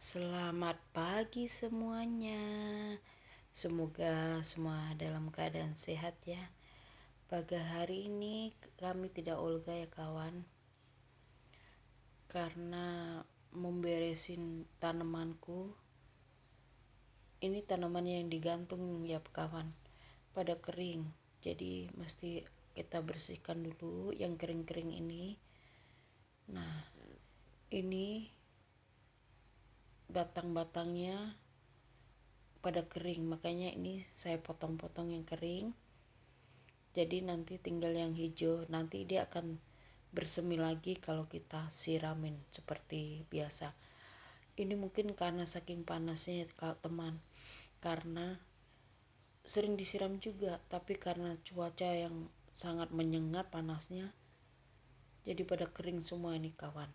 Selamat pagi semuanya. Semoga semua dalam keadaan sehat ya. Pagi hari ini kami tidak olga ya kawan. Karena memberesin tanamanku. Ini tanaman yang digantung ya kawan. Pada kering. Jadi mesti kita bersihkan dulu yang kering-kering ini. Nah, ini batang-batangnya pada kering, makanya ini saya potong-potong yang kering, jadi nanti tinggal yang hijau. Nanti dia akan bersemi lagi kalau kita siramin seperti biasa. Ini mungkin karena saking panasnya teman, karena sering disiram juga, tapi karena cuaca yang sangat menyengat panasnya, jadi pada kering semua ini kawan.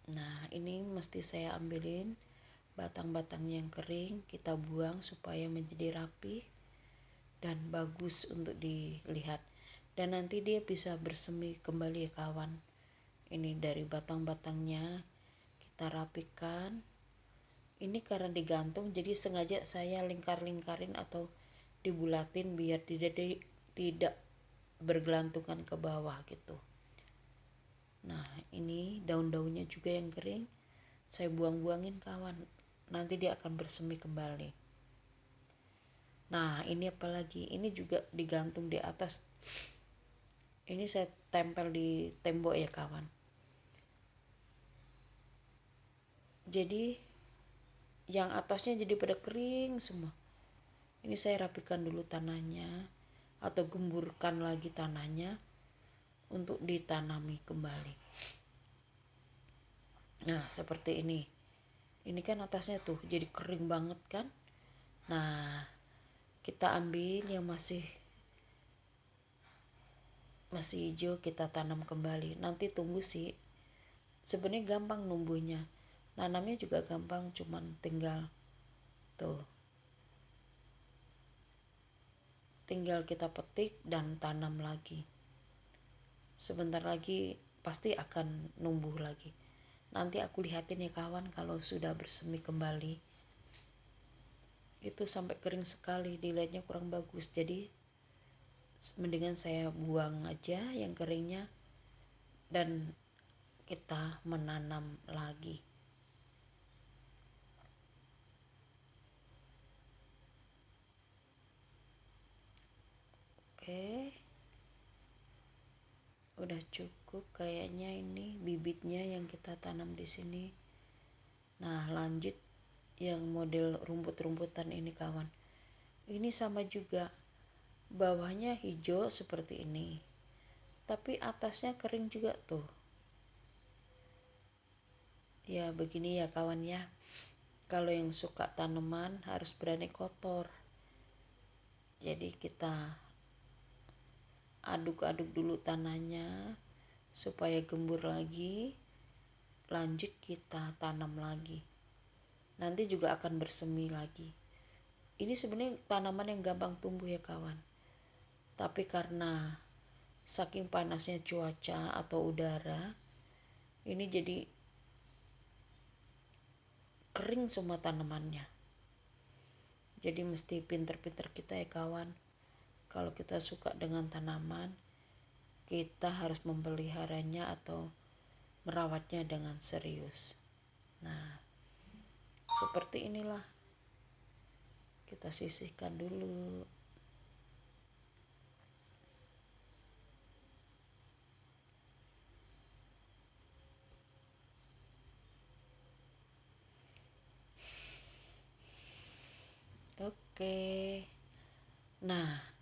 Nah, ini mesti saya ambilin batang-batang yang kering, kita buang supaya menjadi rapi dan bagus untuk dilihat. Dan nanti dia bisa bersemi kembali ya kawan. Ini dari batang-batangnya kita rapikan. Ini karena digantung, jadi sengaja saya lingkar-lingkarin atau dibulatin biar tidak bergelantungan ke bawah gitu. Nah, ini daun-daunnya juga yang kering saya buang-buangin kawan, nanti dia akan bersemi kembali. Nah, ini apalagi, ini juga digantung di atas. Ini saya tempel di tembok ya kawan. Jadi yang atasnya jadi pada kering semua. Ini saya rapikan dulu tanahnya atau gemburkan lagi tanahnya untuk ditanami kembali. Nah, seperti ini. Ini kan atasnya tuh jadi kering banget kan. Nah, kita ambil yang masih hijau, kita tanam kembali. Nanti tunggu sih. Sebenarnya gampang numbuhnya. Nanamnya juga gampang, cuman tinggal kita petik dan tanam lagi. Sebentar lagi pasti akan numbuh lagi. Nanti aku lihatin ya kawan kalau sudah bersemi kembali. Itu sampai kering sekali, dilihatnya kurang bagus. Jadi mendingan saya buang aja yang keringnya dan kita menanam lagi. Oke. Udah cukup kayaknya ini bibitnya yang kita tanam di sini. Nah, lanjut yang model rumput-rumputan ini kawan. Ini sama juga. Bawahnya hijau seperti ini. Tapi atasnya kering juga tuh. Ya begini ya kawan ya. Kalau yang suka tanaman harus berani kotor. Jadi kita aduk-aduk dulu tanahnya supaya gembur lagi. Lanjut kita tanam lagi. Nanti juga akan bersemi lagi. Ini sebenarnya tanaman yang gampang tumbuh ya kawan. Tapi karena saking panasnya cuaca atau udara, ini jadi kering semua tanamannya. Jadi mesti pinter-pinter kita ya kawan. Kalau kita suka dengan tanaman, kita harus memeliharanya atau merawatnya dengan serius. Nah, seperti inilah. Kita sisihkan dulu. Oke. Nah,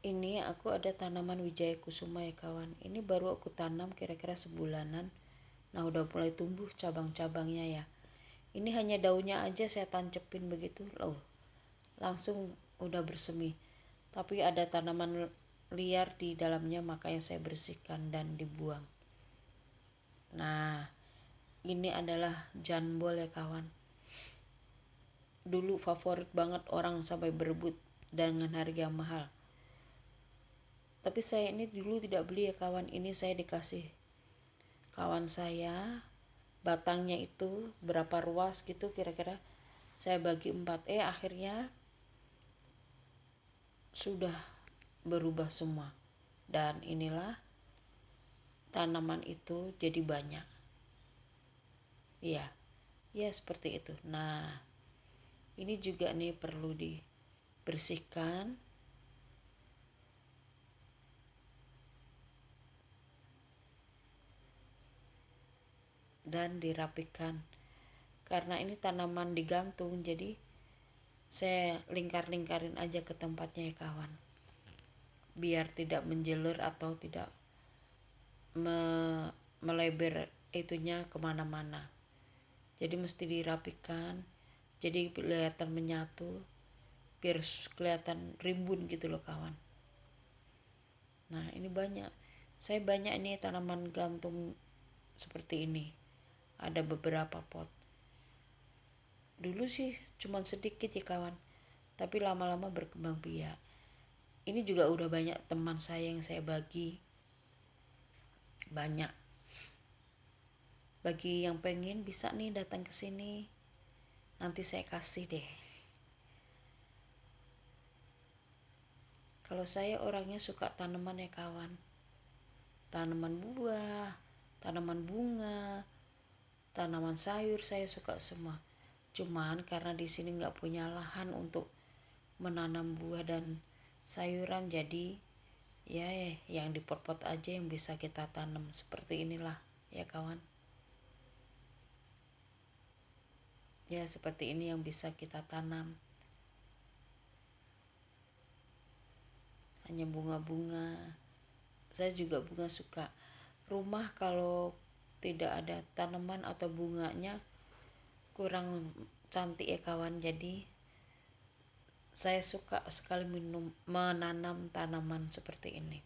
ini aku ada tanaman Wijaya Kusuma ya kawan. Ini baru aku tanam kira-kira sebulanan. Nah, udah mulai tumbuh cabang-cabangnya ya. Ini hanya daunnya aja saya tancepin begitu loh. Langsung udah bersemi. Tapi ada tanaman liar di dalamnya, makanya saya bersihkan dan dibuang. Nah, ini adalah jambol ya kawan. Dulu favorit banget orang sampai berebut dengan harga mahal. Tapi saya ini dulu tidak beli ya kawan. Ini saya dikasih kawan saya, batangnya itu berapa ruas gitu kira-kira saya bagi 4, akhirnya sudah berubah semua. Dan inilah tanaman itu jadi banyak. Iya, ya seperti itu. Nah, ini juga nih perlu dibersihkan. Dan dirapikan. Karena ini tanaman digantung, jadi saya lingkar-lingkarin aja ke tempatnya ya kawan. Biar tidak menjeler atau tidak melebar itunya kemana-mana. Jadi mesti dirapikan, jadi kelihatan menyatu, biar kelihatan rimbun gitu loh kawan. Nah ini banyak, saya banyak ini tanaman gantung seperti ini. Ada beberapa pot. Dulu sih cuman sedikit ya kawan, tapi lama-lama berkembang biak. Ini juga udah banyak teman saya yang saya bagi. Banyak. Bagi yang pengen bisa nih datang ke sini. Nanti saya kasih deh. Kalau saya orangnya suka tanaman ya kawan. Tanaman buah, tanaman bunga, tanaman sayur saya suka semua. Cuman karena di sini nggak punya lahan untuk menanam buah dan sayuran, jadi ya yang di pot-pot aja yang bisa kita tanam seperti inilah ya kawan. Ya seperti ini yang bisa kita tanam. Hanya bunga-bunga. Saya juga bunga suka. Rumah kalau tidak ada tanaman atau bunganya kurang cantik ya kawan. Jadi saya suka sekali menanam tanaman seperti ini.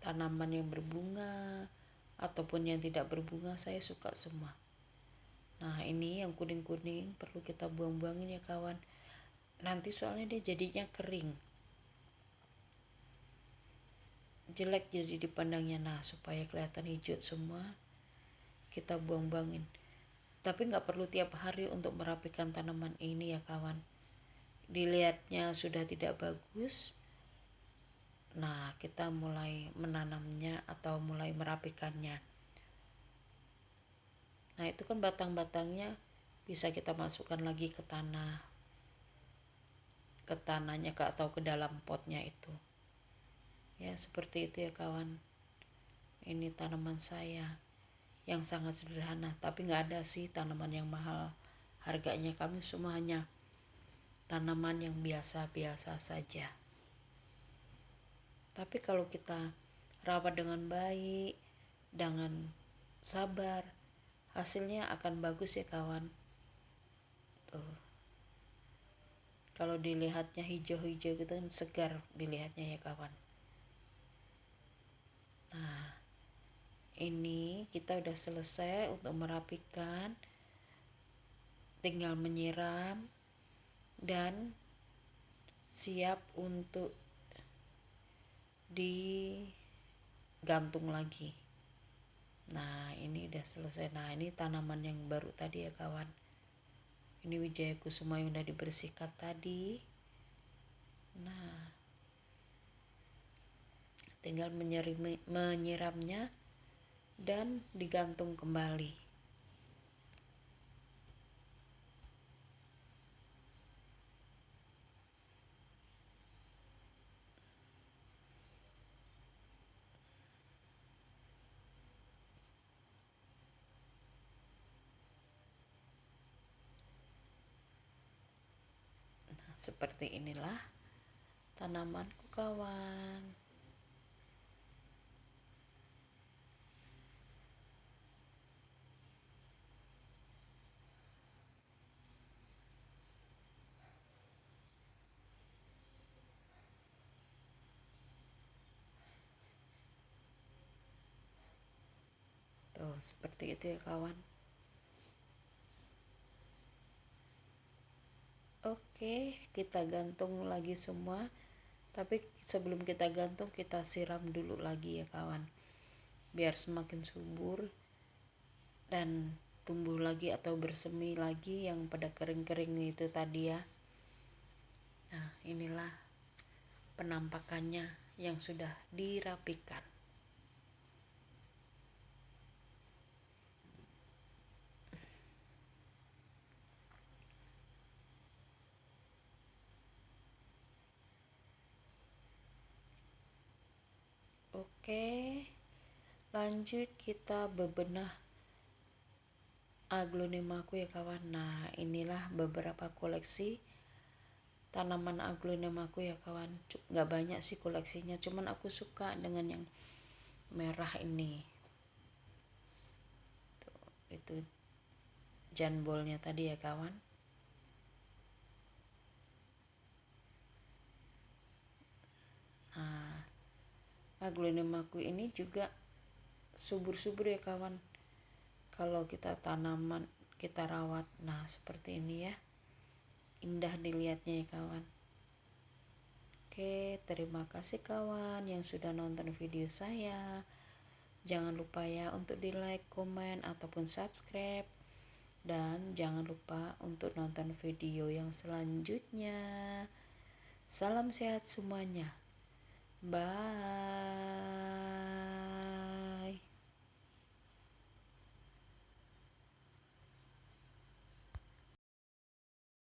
Tanaman yang berbunga ataupun yang tidak berbunga saya suka semua. Nah ini yang kuning-kuning perlu kita buang-buangin ya kawan. Nanti soalnya dia jadinya kering, jelek jadi dipandangnya. Nah supaya kelihatan hijau semua kita buang-buangin. Tapi nggak perlu tiap hari untuk merapikan tanaman ini ya kawan. Dilihatnya sudah tidak bagus, nah kita mulai menanamnya atau mulai merapikannya. Nah itu kan batang-batangnya bisa kita masukkan lagi ke tanahnya atau ke dalam potnya itu. Ya seperti itu ya kawan. Ini tanaman saya yang sangat sederhana, tapi nggak ada sih tanaman yang mahal harganya. Kami semua hanya tanaman yang biasa-biasa saja. Tapi kalau kita rawat dengan baik, dengan sabar, hasilnya akan bagus ya kawan. Tuh. Kalau dilihatnya hijau-hijau gitu kan segar dilihatnya ya kawan. Nah, ini kita udah selesai untuk merapikan. Tinggal menyiram dan siap untuk digantung lagi. Nah ini udah selesai. Nah ini tanaman yang baru tadi ya kawan. Ini Wijaya Kusuma yang udah dibersihkan tadi. Nah tinggal menyiramnya dan digantung kembali. Seperti inilah tanamanku kawan. Tuh seperti itu ya kawan. Oke, kita gantung lagi semua. Tapi sebelum kita gantung kita siram dulu lagi ya kawan. biar semakin subur dan tumbuh lagi atau bersemi lagi yang pada kering-kering itu tadi ya. Nah, inilah penampakannya yang sudah dirapikan. Oke, lanjut kita bebenah aglonemaku ya kawan. Nah, inilah beberapa koleksi tanaman aglonemaku ya kawan. Nggak banyak sih koleksinya, cuman aku suka dengan yang merah ini. Tuh, itu janbolnya tadi ya kawan. Nah, aglonemaku ini juga subur-subur ya kawan. Kalau kita tanaman, kita rawat, nah seperti ini ya, indah dilihatnya ya kawan. Oke, terima kasih kawan yang sudah nonton video saya. Jangan lupa ya untuk di like, komen, ataupun subscribe. Dan jangan lupa untuk nonton video yang selanjutnya. Salam sehat semuanya. Bye.